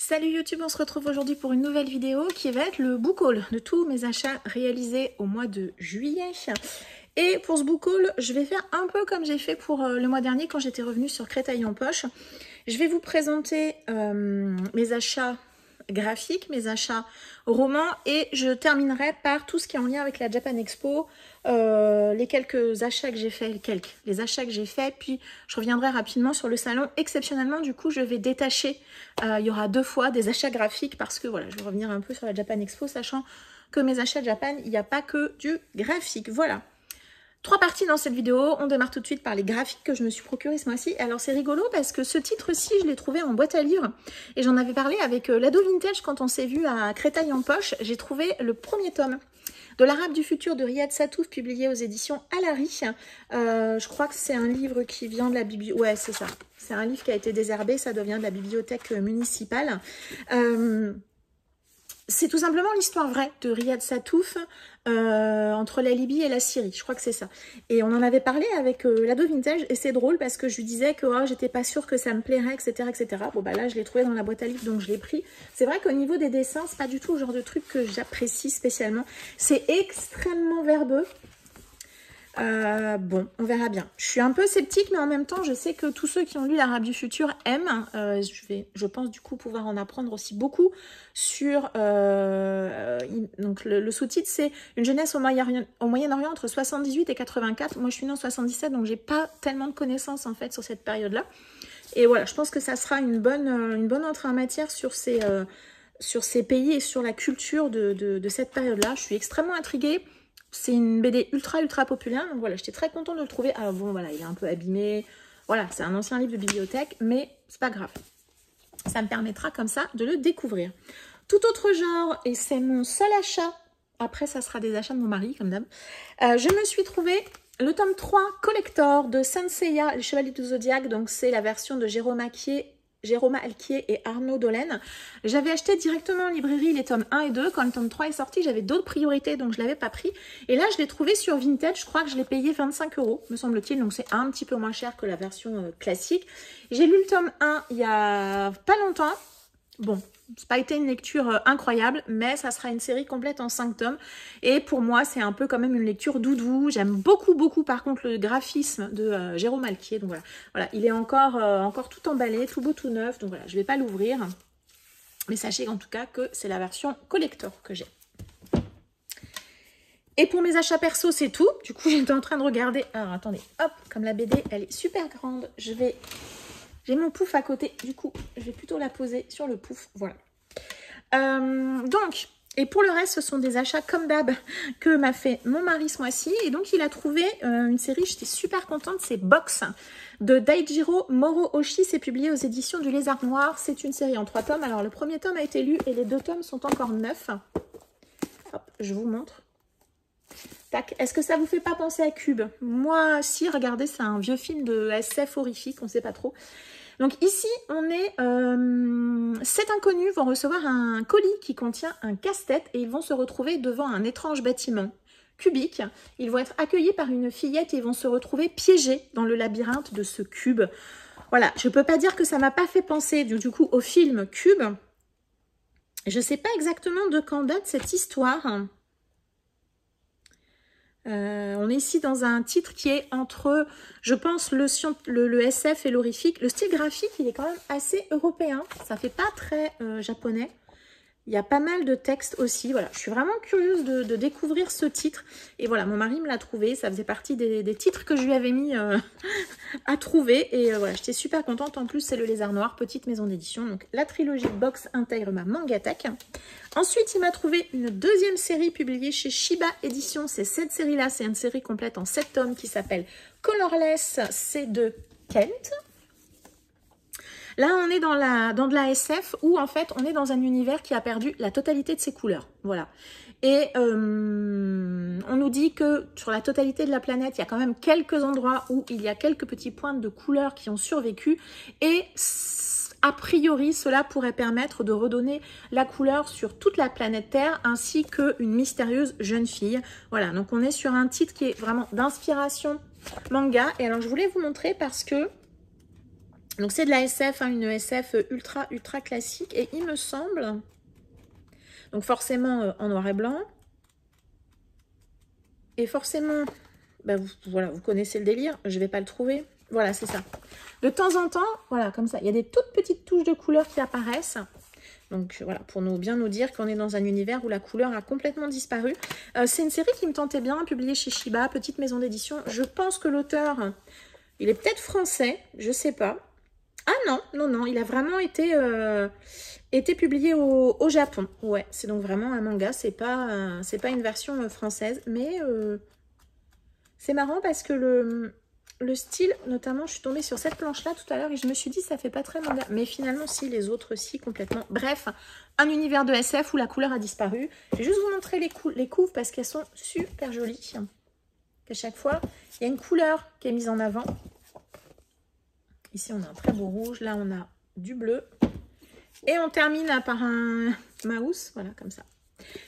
Salut YouTube, on se retrouve aujourd'hui pour une nouvelle vidéo qui va être le book haul de tous mes achats réalisés au mois de juillet. Et pour ce book haul, je vais faire un peu comme j'ai fait pour le mois dernier quand j'étais revenue sur Créteil en poche. Je vais vous présenter mes achats graphiques, mes achats romans et je terminerai par tout ce qui est en lien avec la Japan Expo, les quelques achats que j'ai fait, les achats que j'ai fait, puis je reviendrai rapidement sur le salon. Exceptionnellement, du coup, je vais détacher, il y aura 2 fois des achats graphiques parce que voilà, je vais revenir un peu sur la Japan Expo, sachant que mes achats Japan, il n'y a pas que du graphique. Voilà. 3 parties dans cette vidéo. On démarre tout de suite par les graphiques que je me suis procuré ce mois-ci. Alors c'est rigolo parce que ce titre-ci, je l'ai trouvé en boîte à livres et j'en avais parlé avec l'ado vintage quand on s'est vu à Créteil en poche. J'ai trouvé le premier tome de l'Arabe du futur de Riyad Sattouf, publié aux éditions Alary. Je crois que c'est un livre qui vient de la bibliothèque. Ouais, c'est ça. C'est un livre qui a été désherbé, ça devient de la bibliothèque municipale. C'est tout simplement l'histoire vraie de Riyad Sattouf entre la Libye et la Syrie. Je crois que c'est ça. Et on en avait parlé avec l'ado vintage et c'est drôle parce que je lui disais que oh, j'étais pas sûre que ça me plairait, etc. etc. Bon, bah là, je l'ai trouvé dans la boîte à livres, donc je l'ai pris. C'est vrai qu'au niveau des dessins, c'est pas du tout le genre de truc que j'apprécie spécialement. C'est extrêmement verbeux. Bon, on verra bien. Je suis un peu sceptique, mais en même temps, je sais que tous ceux qui ont lu l'Arabe du futur aiment. Je pense du coup pouvoir en apprendre aussi beaucoup sur... donc le sous-titre, c'est Une jeunesse au Moyen-Orient entre 78 et 84. Moi, je suis née en 77, donc j'ai pas tellement de connaissances en fait sur cette période-là. Et voilà, je pense que ça sera une bonne entrée en matière sur ces pays et sur la culture de cette période-là. Je suis extrêmement intriguée. C'est une BD ultra populaire, donc voilà, j'étais très contente de le trouver. Alors bon, voilà, il est un peu abîmé, voilà, c'est un ancien livre de bibliothèque, mais c'est pas grave. Ça me permettra comme ça de le découvrir. Tout autre genre, et c'est mon seul achat, après ça sera des achats de mon mari, comme d'hab, je me suis trouvé le tome 3 collector de Saint Seiya, les Chevaliers du Zodiaque, donc c'est la version de Jérôme Alquier et Arnaud Dolène. J'avais acheté directement en librairie les tomes 1 et 2. Quand le tome 3 est sorti, j'avais d'autres priorités, donc je ne l'avais pas pris. Et là, je l'ai trouvé sur Vinted. Je crois que je l'ai payé 25 €, me semble-t-il. Donc, c'est un petit peu moins cher que la version classique. J'ai lu le tome 1 il y a pas longtemps. Bon, ça n'a pas été une lecture incroyable, mais ça sera une série complète en 5 tomes. Et pour moi, c'est un peu quand même une lecture doudou. J'aime beaucoup, par contre, le graphisme de Jérôme Alquier. Donc voilà, il est encore tout emballé, tout beau, tout neuf. Donc voilà, je ne vais pas l'ouvrir. Mais sachez en tout cas que c'est la version collector que j'ai. Et pour mes achats perso, c'est tout. Du coup, j'étais en train de regarder. Alors, attendez, hop, comme la BD, elle est super grande. J'ai mon pouf à côté, du coup, je vais plutôt la poser sur le pouf, voilà. Donc, et pour le reste, ce sont des achats comme d'hab que m'a fait mon mari ce mois-ci. Et donc, il a trouvé une série, j'étais super contente, c'est Box de Daijiro Moro Oshii. C'est publié aux éditions du Lézard Noir. C'est une série en 3 tomes. Alors, le premier tome a été lu et les 2 tomes sont encore neufs. Hop, je vous montre. Tac. Est-ce que ça vous fait pas penser à Cube? Moi, si, regardez, c'est un vieux film de SF horrifique, on sait pas trop. Donc ici, on est... 7 inconnus vont recevoir un colis qui contient un casse-tête et ils vont se retrouver devant un étrange bâtiment cubique. Ils vont être accueillis par une fillette et ils vont se retrouver piégés dans le labyrinthe de ce cube. Voilà, je peux pas dire que ça m'a pas fait penser du coup au film Cube. Je sais pas exactement de quand date cette histoire. On est ici dans un titre qui est entre, je pense, le SF et l'horrifique. Le style graphique, il est quand même assez européen. Ça fait pas très japonais. Il y a pas mal de textes aussi. Voilà, je suis vraiment curieuse de découvrir ce titre. Et voilà, mon mari me l'a trouvé. Ça faisait partie des titres que je lui avais mis à trouver. Et voilà, j'étais super contente. En plus, c'est le Lézard Noir, petite maison d'édition. Donc, la trilogie Box intègre ma Mangatech. Ensuite, il m'a trouvé une deuxième série publiée chez Shiba Édition. C'est cette série-là. C'est une série complète en 7 tomes qui s'appelle Colorless. C'est de Kent. Là, on est dans de la SF où, en fait, on est dans un univers qui a perdu la totalité de ses couleurs. Voilà. Et on nous dit que sur la totalité de la planète, il y a quand même quelques endroits où il y a quelques petits points de couleurs qui ont survécu. Et a priori, cela pourrait permettre de redonner la couleur sur toute la planète Terre, ainsi qu'une mystérieuse jeune fille. Voilà, donc on est sur un titre qui est vraiment d'inspiration manga. Et alors, je voulais vous montrer parce que Donc c'est de la SF, hein, une SF ultra classique. Et il me semble, donc forcément en noir et blanc. Et forcément, bah, voilà, vous connaissez le délire, je ne vais pas le trouver. Voilà, c'est ça. De temps en temps, voilà, comme ça, il y a des toutes petites touches de couleur qui apparaissent. Donc voilà, pour bien nous dire qu'on est dans un univers où la couleur a complètement disparu. C'est une série qui me tentait bien, publiée chez Shiba, petite maison d'édition. Je pense que l'auteur, il est peut-être français, je sais pas. Ah non, il a vraiment été publié au Japon. Ouais, c'est donc vraiment un manga, c'est pas une version française, mais c'est marrant parce que le style, notamment, je suis tombée sur cette planche-là tout à l'heure et je me suis dit, ça fait pas très manga. Mais finalement, si, les autres, si, complètement. Bref, un univers de SF où la couleur a disparu. Je vais juste vous montrer les couves parce qu'elles sont super jolies. À chaque fois, il y a une couleur qui est mise en avant. Ici, on a un très beau rouge. Là, on a du bleu. Et on termine par un mouse, voilà, comme ça.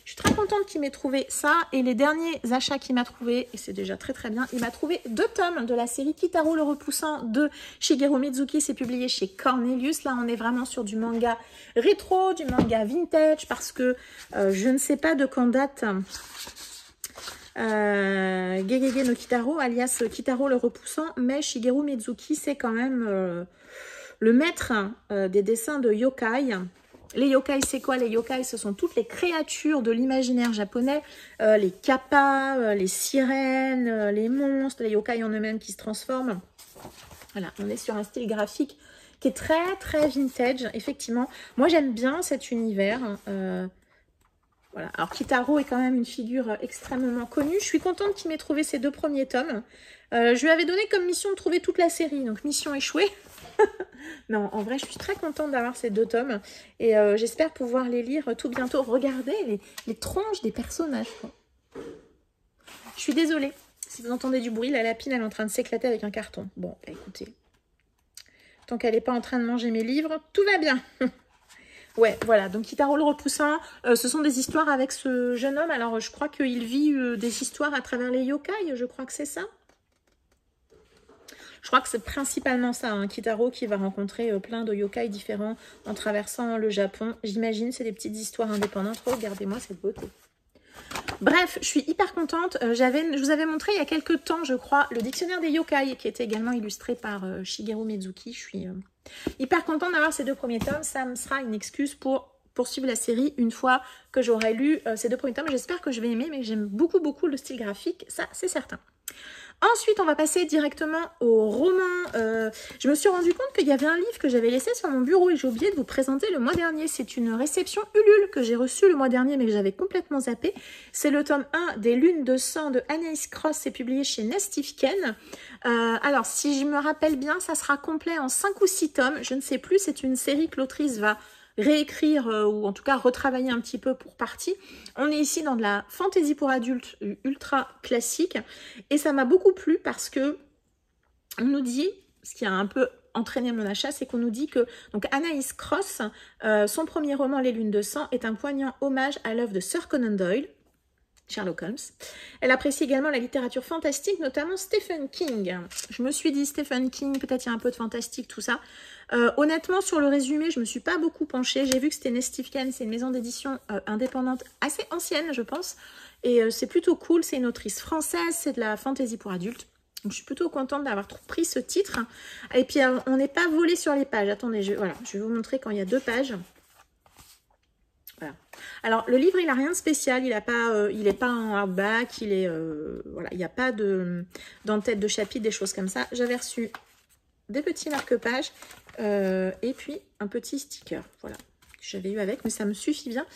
Je suis très contente qu'il m'ait trouvé ça. Et les derniers achats qu'il m'a trouvé, et c'est déjà très bien, il m'a trouvé 2 tomes de la série Kitaro le Repoussant de Shigeru Mizuki. C'est publié chez Cornelius. Là, on est vraiment sur du manga rétro, du manga vintage, parce que je ne sais pas de quand date Gegege no Kitaro, alias Kitaro le Repoussant, mais Shigeru Mizuki, c'est quand même le maître des dessins de yokai. Les yokai, c'est quoi? Les yokai, ce sont toutes les créatures de l'imaginaire japonais, les kappas, les sirènes, les monstres, les yokai en eux-mêmes qui se transforment. Voilà, on est sur un style graphique qui est très vintage, effectivement. Moi, j'aime bien cet univers. Voilà. Alors, Kitaro est quand même une figure extrêmement connue. Je suis contente qu'il m'ait trouvé ces 2 premiers tomes. Je lui avais donné comme mission de trouver toute la série, donc mission échouée. Non, en vrai, je suis très contente d'avoir ces 2 tomes. Et j'espère pouvoir les lire tout bientôt. Regardez les tronches des personnages, quoi. Je suis désolée. Si vous entendez du bruit, la lapine, elle est en train de s'éclater avec un carton. Bon, bah, écoutez. Tant qu'elle n'est pas en train de manger mes livres, tout va bien. Ouais, voilà. Donc, Kitaro le Repoussant, ce sont des histoires avec ce jeune homme. Alors, je crois qu'il vit des histoires à travers les yokai. Je crois que c'est ça. Je crois que c'est principalement ça, hein, Kitaro qui va rencontrer plein de yokai différents en traversant le Japon. J'imagine, c'est des petites histoires indépendantes. Regardez-moi cette beauté. Bref, je suis hyper contente. Je vous avais montré il y a quelques temps, je crois, le dictionnaire des yokai qui était également illustré par Shigeru Mizuki. Je suis hyper contente d'avoir ces 2 premiers tomes. Ça me sera une excuse pour poursuivre la série une fois que j'aurai lu ces 2 premiers tomes. J'espère que je vais aimer, mais j'aime beaucoup le style graphique, ça c'est certain. Ensuite, on va passer directement au roman. Je me suis rendu compte qu'il y avait un livre que j'avais laissé sur mon bureau et j'ai oublié de vous présenter le mois dernier. C'est une réception Ulule que j'ai reçue le mois dernier mais que j'avais complètement zappé. C'est le tome 1 des Lunes de sang de Anaïs Cross. C'est publié chez Nestifken. Alors, si je me rappelle bien, ça sera complet en 5 ou 6 tomes. Je ne sais plus, c'est une série que l'autrice va réécrire ou en tout cas retravailler un petit peu pour partie. On est ici dans de la fantaisie pour adultes ultra classique et ça m'a beaucoup plu parce que on nous dit, ce qui a un peu entraîné mon achat, c'est qu'on nous dit que donc Anaïs Cross, son premier roman Les Lunes de sang est un poignant hommage à l'œuvre de Sir Conan Doyle, Sherlock Holmes. Elle apprécie également la littérature fantastique, notamment Stephen King. Je me suis dit Stephen King, peut-être il y a un peu de fantastique, tout ça. Honnêtement, sur le résumé, je ne me suis pas beaucoup penchée. J'ai vu que c'était Nestifken, c'est une maison d'édition indépendante assez ancienne, je pense. Et c'est plutôt cool, c'est une autrice française, c'est de la fantaisie pour adultes. Donc, je suis plutôt contente d'avoir pris ce titre. Et puis, on n'est pas volé sur les pages. Attendez, voilà, je vais vous montrer quand il y a 2 pages. Voilà. Alors, le livre, il n'a rien de spécial. Il n'est pas en hardback. Voilà, il n'y a pas d'entête de chapitre, des choses comme ça. J'avais reçu des petits marque-pages et puis un petit sticker. Voilà, que j'avais eu avec, mais ça me suffit bien.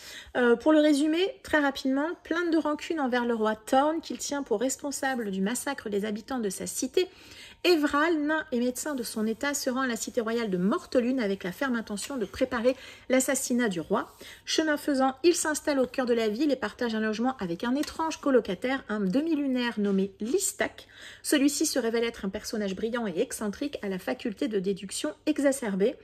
Pour le résumer, très rapidement, plainte de rancune envers le roi Thorn, qu'il tient pour responsable du massacre des habitants de sa cité. Évral, nain et médecin de son état, se rend à la cité royale de Mortelune avec la ferme intention de préparer l'assassinat du roi. Chemin faisant, il s'installe au cœur de la ville et partage un logement avec un étrange colocataire, un demi-lunaire nommé Listak. Celui-ci se révèle être un personnage brillant et excentrique à la faculté de déduction exacerbée.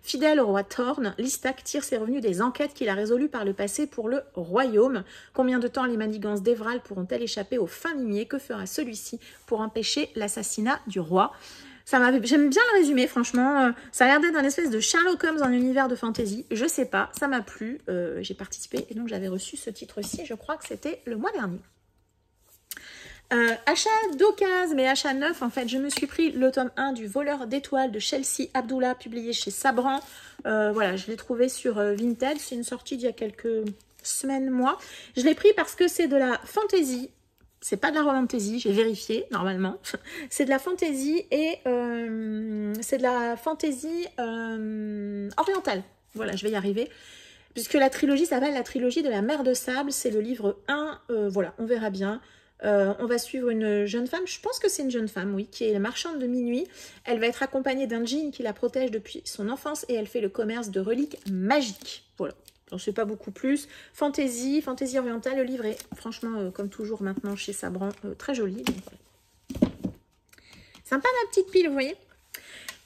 Fidèle au roi Thorn, Listak tire ses revenus des enquêtes qu'il a résolues par le passé pour le royaume. Combien de temps les manigances d'Evral pourront-elles échapper au fin limier? Que fera celui-ci pour empêcher l'assassinat du roi? J'aime bien le résumé, franchement. Ça a l'air d'être un espèce de Sherlock Holmes en univers de fantasy. Je sais pas, ça m'a plu. J'ai participé et donc j'avais reçu ce titre-ci. Je crois que c'était le mois dernier. Achat d'occasion, mais achat neuf, en fait, je me suis pris le tome 1 du Voleur d'étoiles de Chelsea Abdullah, publié chez Sabran. Voilà, je l'ai trouvé sur Vinted. C'est une sortie d'il y a quelques semaines, mois. Je l'ai pris parce que c'est de la fantasy. C'est pas de la romantasy, j'ai vérifié, normalement. C'est de la fantasy et c'est de la fantasy orientale. Voilà, je vais y arriver. Puisque la trilogie s'appelle la trilogie de la mer de sable. C'est le livre 1. Voilà, on verra bien. On va suivre une jeune femme, je pense que c'est une jeune femme, oui, qui est la marchande de minuit. Elle va être accompagnée d'un djinn qui la protège depuis son enfance et elle fait le commerce de reliques magiques. Voilà. J'en sais pas beaucoup plus. Fantasy orientale, le livre est franchement, comme toujours maintenant chez Sabran, très joli. Donc, voilà. Sympa ma petite pile, vous voyez.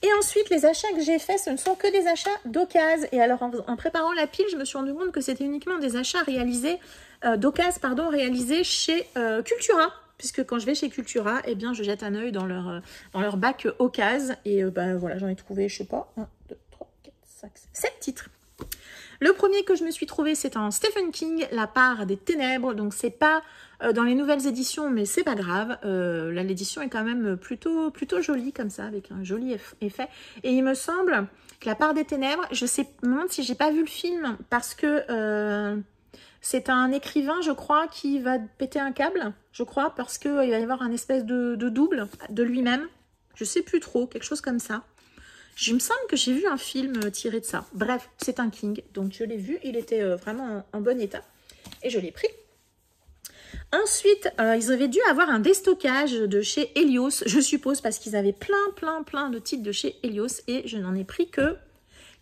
Et ensuite, les achats que j'ai faits, ce ne sont que des achats d'occasion. Et alors, en préparant la pile, je me suis rendu compte que c'était uniquement des achats réalisés, réalisés chez Cultura. Puisque quand je vais chez Cultura, eh bien, je jette un œil dans leur bac occasion. Et ben voilà, j'en ai trouvé, je sais pas, 1, 2, 3, 4, 5, 7 titres. Le premier que je me suis trouvé, c'est un Stephen King, La part des ténèbres. Donc, c'est pas dans les nouvelles éditions, mais c'est pas grave. Là, l'édition est quand même plutôt jolie, comme ça, avec un joli effet. Et il me semble que La part des ténèbres, je sais même si j'ai pas vu le film, parce que c'est un écrivain, je crois, qui va péter un câble, je crois, parce qu'il va y avoir un espèce de double de lui-même. Je sais plus trop, quelque chose comme ça. Je me semble que j'ai vu un film tiré de ça. Bref, c'est un King, donc je l'ai vu. Il était vraiment en bon état et je l'ai pris. Ensuite, ils avaient dû avoir un déstockage de chez Helios, je suppose, parce qu'ils avaient plein de titres de chez Helios et je n'en ai pris que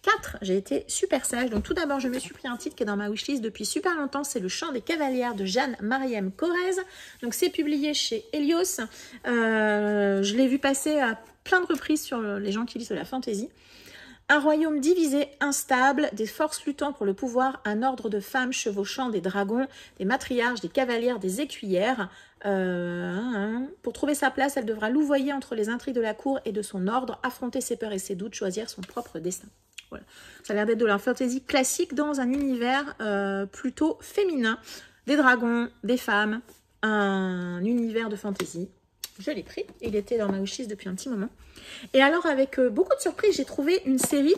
4. J'ai été super sage. Donc tout d'abord, je me suis pris un titre qui est dans ma wishlist depuis super longtemps. C'est Le Chant des Cavalières de Jeanne-Mariem Corrèze. Donc c'est publié chez Helios. Je l'ai vu passer à plein de reprises sur les gens qui lisent de la fantasy. Un royaume divisé, instable, des forces luttant pour le pouvoir, un ordre de femmes chevauchant des dragons, des matriarches, des cavalières, des écuyères. Pour trouver sa place, elle devra louvoyer entre les intrigues de la cour et de son ordre, affronter ses peurs et ses doutes, choisir son propre destin. Voilà. Ça a l'air d'être de la fantasy classique dans un univers plutôt féminin. Des dragons, des femmes, un univers de fantasy. Je l'ai pris, il était dans ma wishlist depuis un petit moment. Et alors, avec beaucoup de surprises, j'ai trouvé une série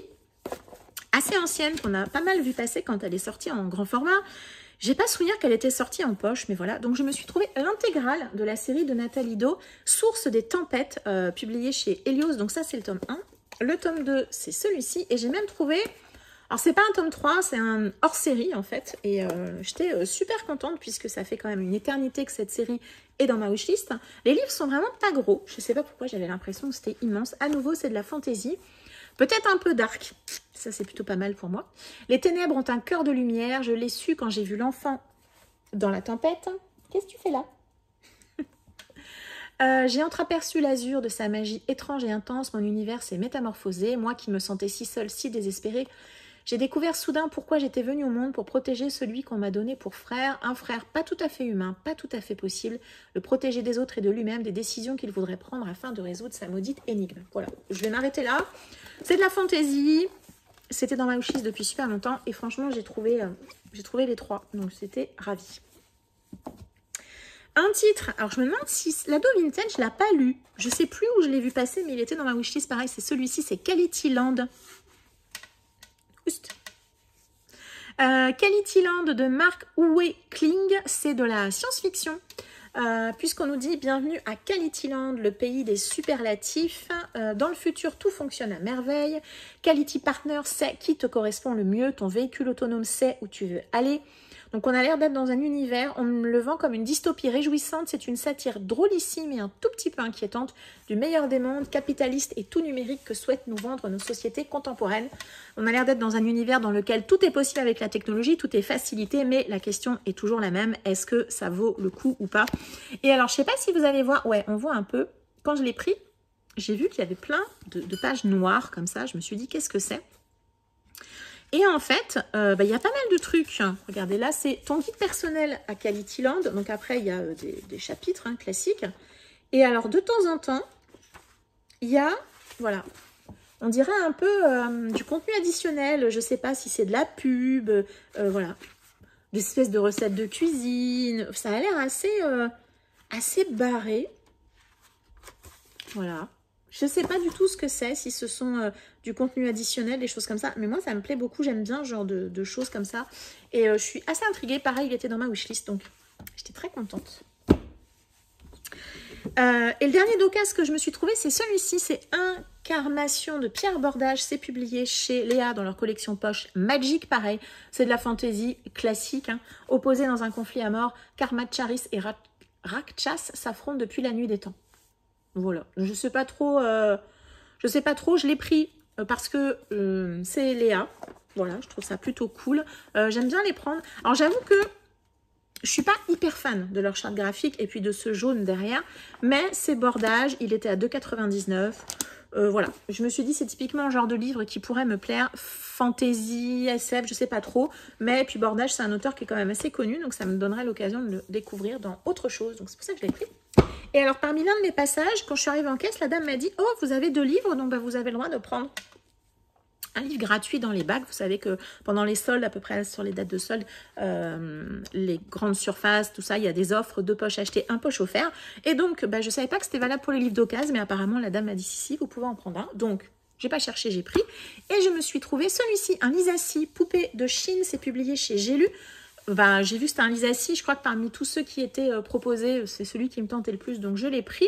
assez ancienne qu'on a pas mal vu passer quand elle est sortie en grand format. J'ai pas souvenir qu'elle était sortie en poche, mais voilà. Donc, je me suis trouvé l'intégrale de la série de Nathalie Do, Source des tempêtes, publiée chez Helios. Donc, ça, c'est le tome 1. Le tome 2, c'est celui-ci. Et j'ai même trouvé... Alors, c'est pas un tome 3, c'est un hors-série, en fait. Et j'étais super contente, puisque ça fait quand même une éternité que cette série est dans ma wishlist. Les livres sont vraiment pas gros. Je sais pas pourquoi, j'avais l'impression que c'était immense. À nouveau, c'est de la fantasy. Peut-être un peu dark. Ça, c'est plutôt pas mal pour moi. Les ténèbres ont un cœur de lumière. Je l'ai su quand j'ai vu l'enfant dans la tempête. Qu'est-ce que tu fais là? J'ai entreaperçu l'azur de sa magie étrange et intense. Mon univers s'est métamorphosé. Moi qui me sentais si seule, si désespérée, j'ai découvert soudain pourquoi j'étais venue au monde, pour protéger celui qu'on m'a donné pour frère, un frère pas tout à fait humain, pas tout à fait possible, le protéger des autres et de lui-même, des décisions qu'il voudrait prendre afin de résoudre sa maudite énigme. Voilà, je vais m'arrêter là. C'est de la fantaisie, c'était dans ma wishlist depuis super longtemps et franchement j'ai trouvé les 3, donc c'était ravi. Un titre, alors je me demande si l'ado vintage, je ne l'ai pas lu. Je ne sais plus où je l'ai vu passer, mais il était dans ma wishlist, pareil, c'est celui-ci, c'est Quality Land. Quality Land de Mark Uwe Kling, c'est de la science-fiction. Puisqu'on nous dit bienvenue à Quality Land, le pays des superlatifs. Dans le futur, tout fonctionne à merveille. Quality Partner sait qui te correspond le mieux. Ton véhicule autonome sait où tu veux aller. Donc on a l'air d'être dans un univers, on me le vend comme une dystopie réjouissante, c'est une satire drôlissime et un tout petit peu inquiétante du meilleur des mondes, capitaliste et tout numérique que souhaitent nous vendre nos sociétés contemporaines. On a l'air d'être dans un univers dans lequel tout est possible avec la technologie, tout est facilité, mais la question est toujours la même, est-ce que ça vaut le coup ou pas? Et alors je sais pas si vous allez voir, ouais on voit un peu, quand je l'ai pris, j'ai vu qu'il y avait plein de pages noires comme ça, je me suis dit qu'est-ce que c'est? Et en fait, y a pas mal de trucs. Regardez, là, c'est ton guide personnel à Quality Land. Donc après, il y a des chapitres classiques. Et alors, de temps en temps, il y a Voilà. On dirait un peu du contenu additionnel. Je sais pas si c'est de la pub. Voilà. Des espèces de recettes de cuisine. Ça a l'air assez barré. Voilà. Je ne sais pas du tout ce que c'est, si ce sont du contenu additionnel, des choses comme ça. Mais moi, ça me plaît beaucoup. J'aime bien ce genre de choses comme ça. Et je suis assez intriguée. Pareil, il était dans ma wishlist. Donc, j'étais très contente. Et le dernier Docas que je me suis trouvé, c'est celui-ci. C'est Incarnation de Pierre Bordage. C'est publié chez Léa dans leur collection poche Magic. Pareil, c'est de la fantaisie classique. Hein. Opposés dans un conflit à mort, Karmacharis et Rakchas s'affrontent depuis la nuit des temps. Voilà, je sais pas trop, je l'ai pris parce que c'est Léa, voilà, je trouve ça plutôt cool, j'aime bien les prendre. Alors j'avoue que je suis pas hyper fan de leur charte graphique et puis de ce jaune derrière, mais ces bordages, il était à 2,99 €. Voilà, je me suis dit c'est typiquement le genre de livre qui pourrait me plaire, fantasy, SF, je sais pas trop, mais puis Bordage c'est un auteur qui est quand même assez connu, donc ça me donnerait l'occasion de le découvrir dans autre chose, donc c'est pour ça que je l'ai pris. Et alors parmi l'un de mes passages, quand je suis arrivée en caisse, la dame m'a dit « Oh, vous avez 2 livres, donc bah, vous avez le droit de prendre un livre gratuit dans les bacs. » Vous savez que pendant les soldes, à peu près sur les dates de soldes, les grandes surfaces, tout ça, il y a des offres, 2 poches achetées, 1 poche offert. Et donc, bah, je ne savais pas que c'était valable pour les livres d'occasion, mais apparemment, la dame m'a dit si, vous pouvez en prendre un. Donc, j'ai pas cherché, j'ai pris. Et je me suis trouvé celui-ci, un Lisassi, poupée de Chine, c'est publié chez J'ai lu. Ben, j'ai vu c'était un Lisassi, je crois que parmi tous ceux qui étaient proposés, c'est celui qui me tentait le plus, donc je l'ai pris.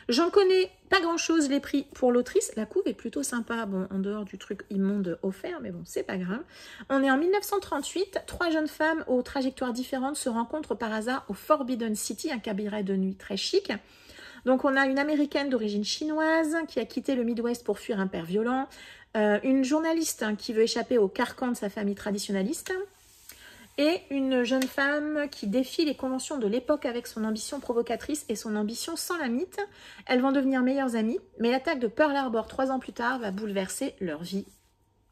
J'en connais pas grand-chose, je l'ai pris pour l'autrice. La couve est plutôt sympa, bon, en dehors du truc immonde offert, mais bon, c'est pas grave. On est en 1938, 3 jeunes femmes aux trajectoires différentes se rencontrent par hasard au Forbidden City, un cabaret de nuit très chic. Donc on a une américaine d'origine chinoise qui a quitté le Midwest pour fuir un père violent, une journaliste qui veut échapper au carcan de sa famille traditionnaliste, et une jeune femme qui défie les conventions de l'époque avec son ambition provocatrice et son ambition sans limite. Elles vont devenir meilleures amies, mais l'attaque de Pearl Harbor 3 ans plus tard va bouleverser leur vie.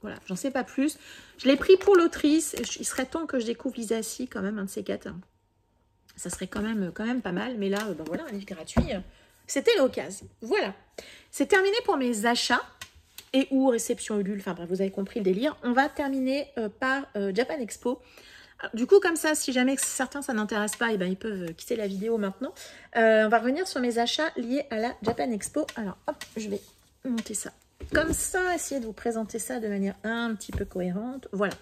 Voilà, j'en sais pas plus. Je l'ai pris pour l'autrice. Il serait temps que je découvre Lisassi quand même, un de ces 4. Ça serait quand même pas mal, mais là, ben voilà, un livre gratuit. C'était l'occasion. Voilà, c'est terminé pour mes achats. Et ou réception Ulule, enfin bref, vous avez compris le délire. On va terminer par Japan Expo. Du coup, comme ça, si jamais certains ça n'intéresse pas, eh ben, ils peuvent quitter la vidéo maintenant. On va revenir sur mes achats liés à la Japan Expo. Alors, hop, je vais monter ça comme ça, essayer de vous présenter ça de manière un petit peu cohérente. Voilà.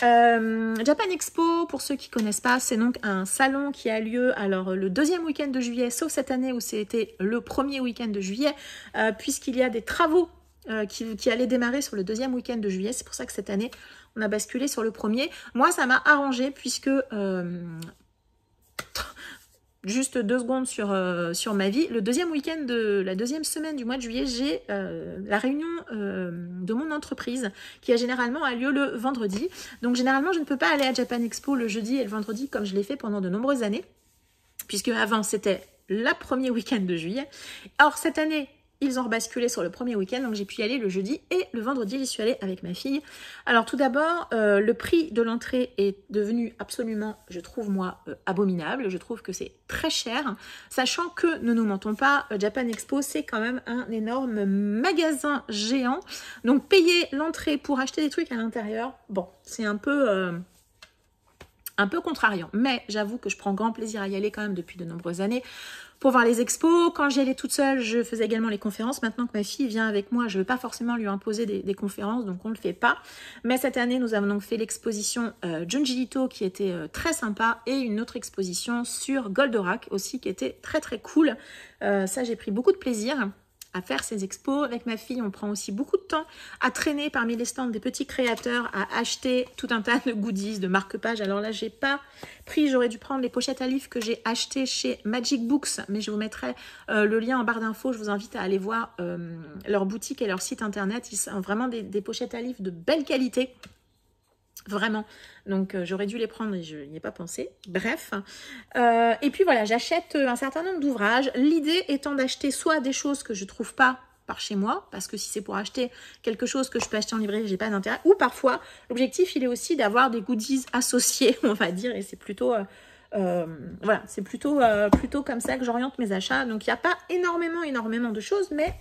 Japan Expo, pour ceux qui ne connaissent pas, c'est donc un salon qui a lieu alors le 2e week-end de juillet, sauf cette année où c'était le 1er week-end de juillet, puisqu'il y a des travaux qui allaient démarrer sur le 2e week-end de juillet. C'est pour ça que cette année, on a basculé sur le 1er. Moi, ça m'a arrangé puisque... juste 2 secondes sur ma vie. Le 2e week-end de la 2e semaine du mois de juillet, j'ai la réunion de mon entreprise qui a généralement a lieu le vendredi. Donc généralement, je ne peux pas aller à Japan Expo le jeudi et le vendredi comme je l'ai fait pendant de nombreuses années. Puisque avant, c'était le 1er week-end de juillet. Or, cette année... ils ont rebasculé sur le 1er week-end, donc j'ai pu y aller le jeudi et le vendredi, j'y suis allée avec ma fille. Alors tout d'abord, le prix de l'entrée est devenu absolument, je trouve moi, abominable. Je trouve que c'est très cher, sachant que, ne nous mentons pas, Japan Expo, c'est quand même un énorme magasin géant. Donc payer l'entrée pour acheter des trucs à l'intérieur, bon, c'est un peu contrariant. Mais j'avoue que je prends grand plaisir à y aller quand même depuis de nombreuses années. Pour voir les expos, quand j'y allais toute seule, je faisais également les conférences. Maintenant que ma fille vient avec moi, je ne veux pas forcément lui imposer des conférences, donc on ne le fait pas. Mais cette année, nous avons donc fait l'exposition Junji Ito qui était très sympa et une autre exposition sur Goldorak aussi qui était très très cool. Ça, j'ai pris beaucoup de plaisir à faire ces expos. Avec ma fille, on prend aussi beaucoup de temps à traîner parmi les stands des petits créateurs, à acheter tout un tas de goodies, de marque-pages. Alors là, j'ai pas pris, j'aurais dû prendre les pochettes à livres que j'ai achetées chez Magic Books, mais je vous mettrai le lien en barre d'infos. Je vous invite à aller voir leur boutique et leur site internet. Ils ont vraiment des pochettes à livres de belle qualité. Vraiment, donc j'aurais dû les prendre et je n'y ai pas pensé. Bref, et puis voilà, j'achète un certain nombre d'ouvrages. L'idée étant d'acheter soit des choses que je trouve pas par chez moi, parce que si c'est pour acheter quelque chose que je peux acheter en librairie, j'ai pas d'intérêt. Ou parfois, l'objectif il est aussi d'avoir des goodies associés, on va dire, et c'est plutôt voilà, c'est plutôt comme ça que j'oriente mes achats. Donc il n'y a pas énormément de choses, mais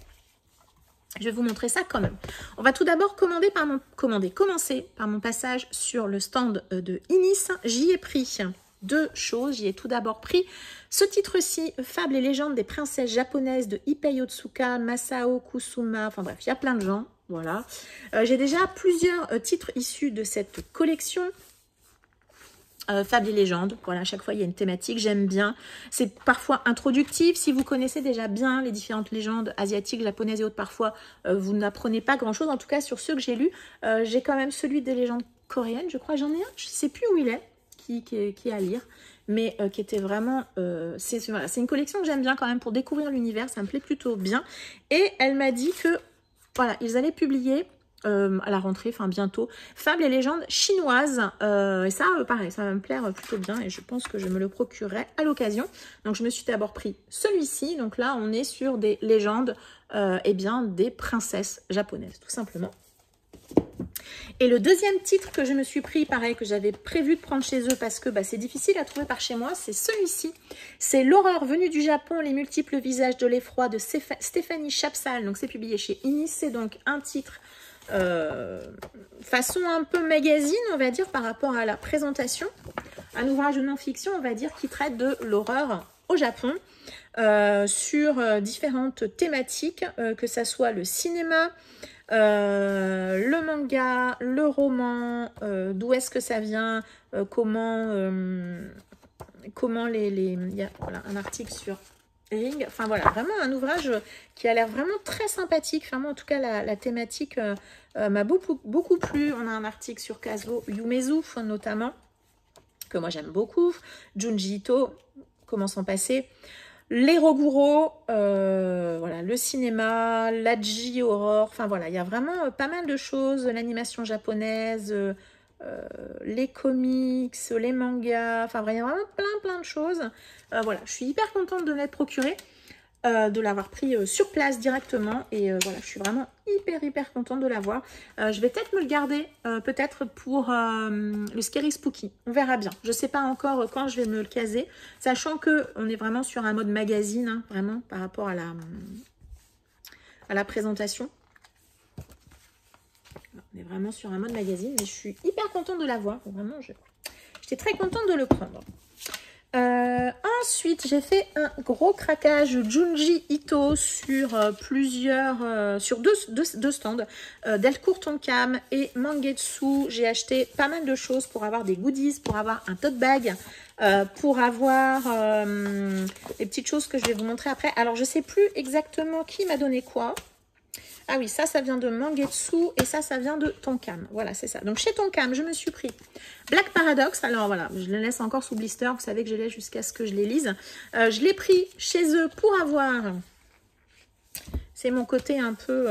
Je vais vous montrer ça quand même. On va tout d'abord commencer par mon passage sur le stand de Inis. J'y ai pris deux choses. J'y ai tout d'abord pris ce titre-ci, Fables et légendes des princesses japonaises de Ippei Otsuka, Masao Kusuma, enfin bref, il y a plein de gens, voilà. J'ai déjà plusieurs titres issus de cette collection. Fables et légendes, voilà, à chaque fois il y a une thématique, j'aime bien. C'est parfois introductif, si vous connaissez déjà bien les différentes légendes asiatiques, japonaises et autres, parfois vous n'apprenez pas grand chose. En tout cas sur ceux que j'ai lus, j'ai quand même celui des légendes coréennes, je crois, j'en ai un, je ne sais plus où il est, qui est à lire, mais qui était vraiment, c'est une collection que j'aime bien quand même pour découvrir l'univers, ça me plaît plutôt bien. Et elle m'a dit que, voilà, ils allaient publier à la rentrée, enfin bientôt, Fables et légendes chinoises, et ça, pareil, ça va me plaire plutôt bien, et je pense que je me le procurerai à l'occasion. Donc je me suis d'abord pris celui-ci, donc là on est sur des légendes, et bien des princesses japonaises, tout simplement. Et le deuxième titre que je me suis pris, pareil, que j'avais prévu de prendre chez eux parce que c'est difficile à trouver par chez moi, c'est celui-ci. C'est L'horreur venue du Japon, les multiples visages de l'effroi de Stéphanie Chapsal. Donc c'est publié chez Inis, c'est donc un titre façon un peu magazine, on va dire, par rapport à la présentation. Un ouvrage de non-fiction, on va dire, qui traite de l'horreur au Japon, sur différentes thématiques, que ça soit le cinéma, le manga, le roman, d'où est-ce que ça vient, comment il y a voilà, un article sur Ring, enfin voilà, vraiment un ouvrage qui a l'air vraiment très sympathique. Enfin moi en tout cas la thématique m'a beaucoup plu. On a un article sur Kazuo Umezu notamment, que moi j'aime beaucoup, Junji Ito, comment s'en passer, les Roguro, voilà, le cinéma, l'Aji Horror, enfin voilà, il y a vraiment pas mal de choses, l'animation japonaise, les comics, les mangas, enfin il y a vraiment plein de choses. Voilà, je suis hyper contente de m'être procurée, de l'avoir pris sur place directement, et voilà, je suis vraiment hyper contente de l'avoir. Je vais peut-être me le garder, peut-être pour le Scary Spooky, on verra bien. Je sais pas encore quand je vais me le caser, sachant que on est vraiment sur un mode magazine, hein, vraiment par rapport à la présentation. On est vraiment sur un mode magazine, mais je suis hyper contente de l'avoir. Vraiment, j'étais très contente de le prendre. Ensuite, j'ai fait un gros craquage Junji Ito sur sur deux stands, Delcourt Tonkam et Mangetsu. J'ai acheté pas mal de choses pour avoir des goodies, pour avoir un tote bag, pour avoir des petites choses que je vais vous montrer après. Alors, je sais plus exactement qui m'a donné quoi. Ah oui, ça vient de Mangetsu et ça vient de Tonkam. Voilà, c'est ça. Donc, chez Tonkam, je me suis pris Black Paradox. Alors, voilà, je les laisse encore sous blister. Vous savez que je les laisse jusqu'à ce que je les lise. Je l'ai pris chez eux pour avoir... C'est mon côté un peu...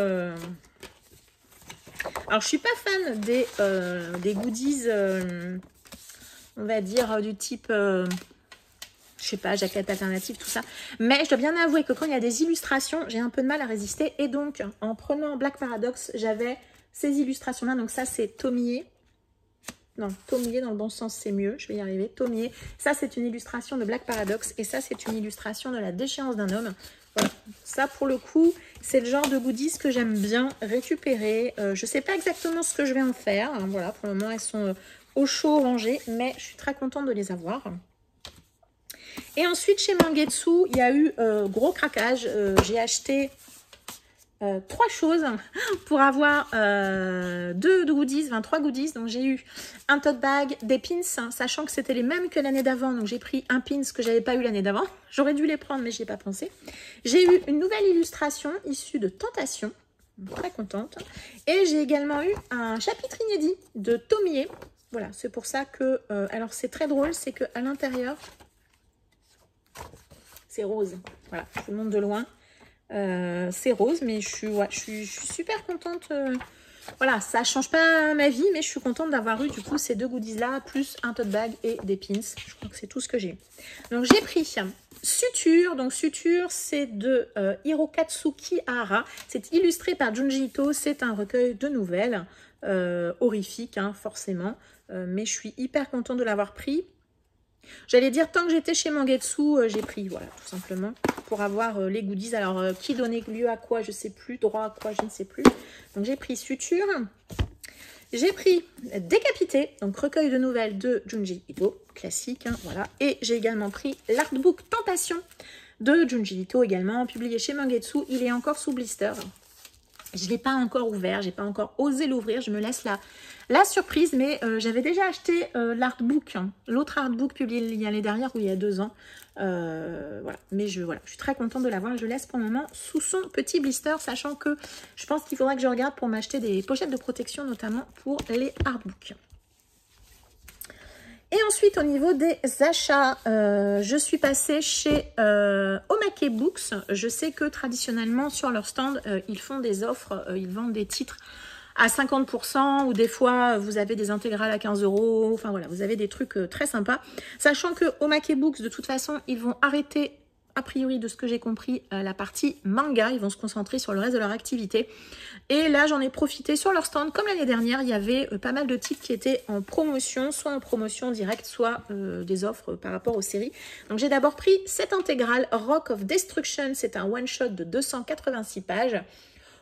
Alors, je suis pas fan des goodies, on va dire, du type... je sais pas, jaquette alternative, tout ça. Mais je dois bien avouer que quand il y a des illustrations, j'ai un peu de mal à résister. Et donc, en prenant Black Paradox, j'avais ces illustrations-là. Donc ça, c'est Tomie. Non, Tomie, dans le bon sens, c'est mieux. Je vais y arriver. Tomie. Ça, c'est une illustration de Black Paradox. Et ça, c'est une illustration de La déchéance d'un homme. Voilà. Ça, pour le coup, c'est le genre de goodies que j'aime bien récupérer. Je sais pas exactement ce que je vais en faire. Hein, voilà, pour le moment, elles sont au chaud, rangées. Mais je suis très contente de les avoir. Et ensuite, chez Mangetsu, il y a eu gros craquage. J'ai acheté 3 choses pour avoir 2 goodies, 23 goodies. Donc, j'ai eu un tote bag, des pins, hein, sachant que c'était les mêmes que l'année d'avant. Donc, j'ai pris un pins que j'avais pas eu l'année d'avant. J'aurais dû les prendre, mais j'y ai pas pensé. J'ai eu une nouvelle illustration issue de Tentation. Très contente. Et j'ai également eu un chapitre inédit de Tomie. Voilà, c'est pour ça que... alors, c'est très drôle, c'est qu'à l'intérieur... C'est rose. Voilà, je vous le montre de loin. C'est rose, mais je suis super contente. Voilà, ça change pas ma vie, mais je suis contente d'avoir eu du coup ces 2 goodies-là, plus un tote bag et des pins. Je crois que c'est tout ce que j'ai eu. Donc, j'ai pris Suture. Donc, Suture, c'est de Hirokatsuki Hara. C'est illustré par Junji Ito. C'est un recueil de nouvelles horrifiques, hein, forcément. Mais je suis hyper contente de l'avoir pris. J'allais dire, tant que j'étais chez Mangetsu, j'ai pris, voilà, tout simplement, pour avoir les goodies. Alors, qui donnait lieu à quoi, je ne sais plus, droit à quoi, je ne sais plus. Donc, j'ai pris Suture. J'ai pris Décapité, donc recueil de nouvelles de Junji Ito, classique, hein, voilà. Et j'ai également pris l'artbook Tentation de Junji Ito, également, publié chez Mangetsu. Il est encore sous blister. Je ne l'ai pas encore ouvert, j'ai pas encore osé l'ouvrir. Je me laisse la surprise, mais j'avais déjà acheté l'artbook, hein, l'autre artbook publié l'année dernière ou il y a 2 ans. Voilà. Mais je suis très contente de l'avoir. Je laisse pour le moment sous son petit blister, sachant que je pense qu'il faudra que je regarde pour m'acheter des pochettes de protection, notamment pour les artbooks. Et ensuite, au niveau des achats, je suis passée chez Omake Books. Je sais que traditionnellement, sur leur stand, ils font des offres, ils vendent des titres à 50% ou des fois, vous avez des intégrales à 15 €. Enfin voilà, vous avez des trucs très sympas. Sachant que Omake Books, de toute façon, ils vont arrêter, a priori, de ce que j'ai compris, la partie manga. Ils vont se concentrer sur le reste de leur activité. Et là, j'en ai profité sur leur stand. Comme l'année dernière, il y avait pas mal de titres qui étaient en promotion, soit en promotion directe, soit des offres par rapport aux séries. Donc, j'ai d'abord pris cette intégrale Rock of Destruction. C'est un one-shot de 286 pages.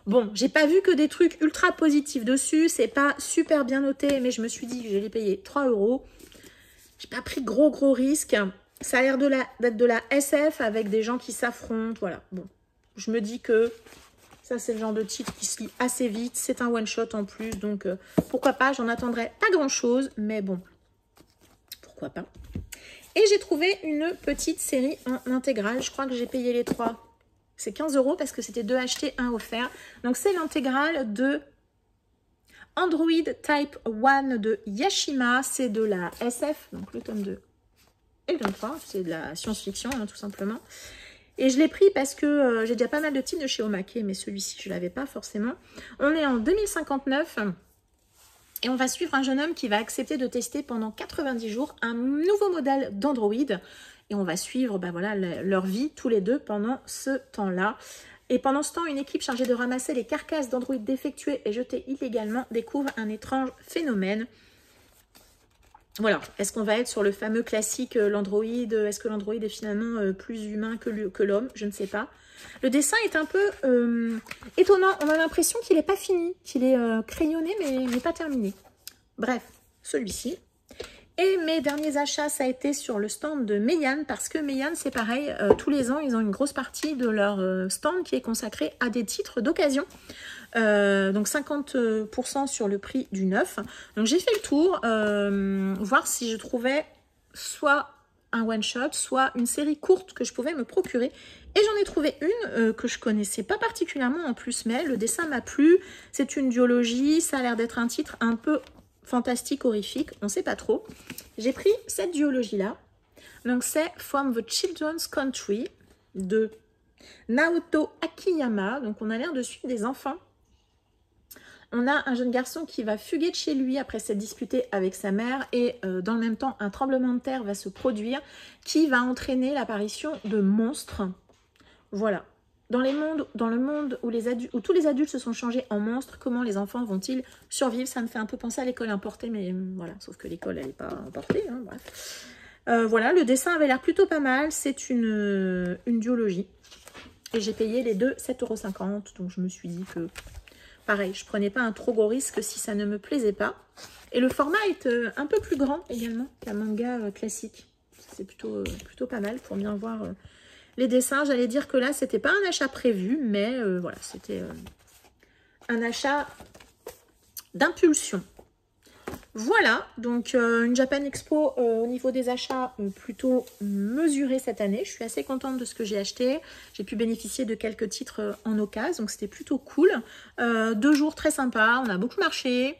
Bon, j'ai pas vu que des trucs ultra positifs dessus. C'est pas super bien noté, mais je me suis dit que j'allais payer 3 €. J'ai pas pris gros risque. Ça a l'air d'être de la SF avec des gens qui s'affrontent. Voilà, bon. Je me dis que ça, c'est le genre de titre qui se lit assez vite. C'est un one-shot en plus, donc pourquoi pas. J'en attendrai pas grand-chose, mais bon, pourquoi pas. Et j'ai trouvé une petite série en intégrale. Je crois que j'ai payé les 3. C'est 15 € parce que c'était 2 achetés, 1 offert. Donc, c'est l'intégrale de Android Type 1 de Yashima. C'est de la SF, donc le tome 2 et le tome 3. C'est de la science-fiction, hein, tout simplement. Et je l'ai pris parce que j'ai déjà pas mal de titres de chez Omake, mais celui-ci, je ne l'avais pas forcément. On est en 2059 et on va suivre un jeune homme qui va accepter de tester pendant 90 jours un nouveau modèle d'Android. Et on va suivre voilà, leur vie tous les deux pendant ce temps-là. Et pendant ce temps, une équipe chargée de ramasser les carcasses d'Android défectuées et jetées illégalement découvre un étrange phénomène. Voilà, est-ce qu'on va être sur le fameux classique l'Android? Est-ce que l'Android est finalement plus humain que l'homme? Je ne sais pas. Le dessin est un peu étonnant. On a l'impression qu'il n'est pas fini, qu'il est crayonné mais pas terminé. Bref, celui-ci. Et mes derniers achats, ça a été sur le stand de Meian, parce que Meian, c'est pareil, tous les ans, ils ont une grosse partie de leur stand qui est consacrée à des titres d'occasion. Donc 50% sur le prix du neuf. Donc j'ai fait le tour, voir si je trouvais soit un one-shot, soit une série courte que je pouvais me procurer. Et j'en ai trouvé une que je connaissais pas particulièrement en plus, mais le dessin m'a plu. C'est une duologie, ça a l'air d'être un titre un peu fantastique, horrifique, on ne sait pas trop. J'ai pris cette duologie-là. Donc c'est From the Children's Country de Naoto Akiyama. Donc on a l'air de suivre des enfants. On a un jeune garçon qui va fuguer de chez lui après s'être disputé avec sa mère et dans le même temps, un tremblement de terre va se produire qui va entraîner l'apparition de monstres. Voilà. Dans le monde où tous les adultes se sont changés en monstres, comment les enfants vont-ils survivre? Ça me fait un peu penser à l'école importée, mais voilà, sauf que l'école, elle n'est pas importée. Hein, bref. Voilà, le dessin avait l'air plutôt pas mal. C'est une duologie. Et j'ai payé les deux 7,50 €. Donc je me suis dit que, pareil, je ne prenais pas un trop gros risque si ça ne me plaisait pas. Et le format est un peu plus grand également qu'un manga classique. C'est plutôt pas mal pour bien voir... les dessins, j'allais dire que là, c'était pas un achat prévu, mais voilà, c'était un achat d'impulsion. Voilà, donc une Japan Expo au niveau des achats plutôt mesuré cette année. Je suis assez contente de ce que j'ai acheté. J'ai pu bénéficier de quelques titres en occasion, donc c'était plutôt cool. 2 jours très sympas, on a beaucoup marché.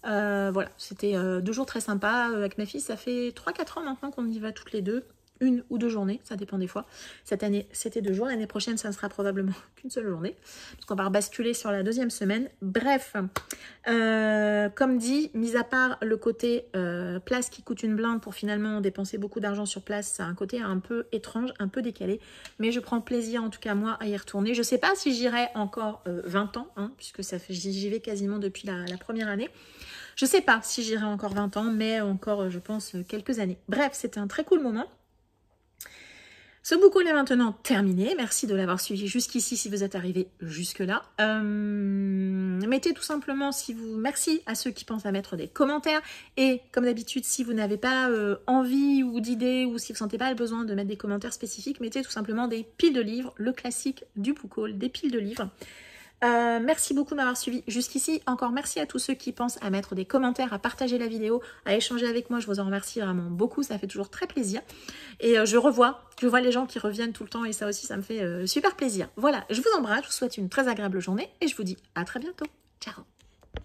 Voilà, c'était 2 jours très sympas. Avec ma fille, ça fait 3-4 ans maintenant qu'on y va toutes les deux. 1 ou 2 journées, ça dépend des fois. Cette année, c'était 2 jours. L'année prochaine, ça ne sera probablement qu'une seule journée, parce qu'on va basculer sur la 2e semaine. Bref, comme dit, mis à part le côté place qui coûte une blinde pour finalement dépenser beaucoup d'argent sur place, ça a un côté un peu étrange, un peu décalé. Mais je prends plaisir, en tout cas moi, à y retourner. Je ne sais pas si j'irai encore 20 ans, hein, puisque j'y vais quasiment depuis la première année. Je sais pas si j'irai encore 20 ans, mais encore, je pense, quelques années. Bref, c'était un très cool moment. Ce book haul est maintenant terminé. Merci de l'avoir suivi jusqu'ici si vous êtes arrivé jusque-là. Mettez tout simplement si vous... Merci à ceux qui pensent à mettre des commentaires. Et comme d'habitude, si vous n'avez pas envie ou d'idées ou si vous ne sentez pas le besoin de mettre des commentaires spécifiques, mettez tout simplement des piles de livres, le classique du book haul, des piles de livres. Merci beaucoup de m'avoir suivi jusqu'ici. Encore merci à tous ceux qui pensent à mettre des commentaires, à partager la vidéo, à échanger avec moi. Je vous en remercie vraiment beaucoup. Ça fait toujours très plaisir. Et je vois les gens qui reviennent tout le temps et ça aussi, ça me fait super plaisir. Voilà, je vous embrasse. Je vous souhaite une très agréable journée et je vous dis à très bientôt. Ciao!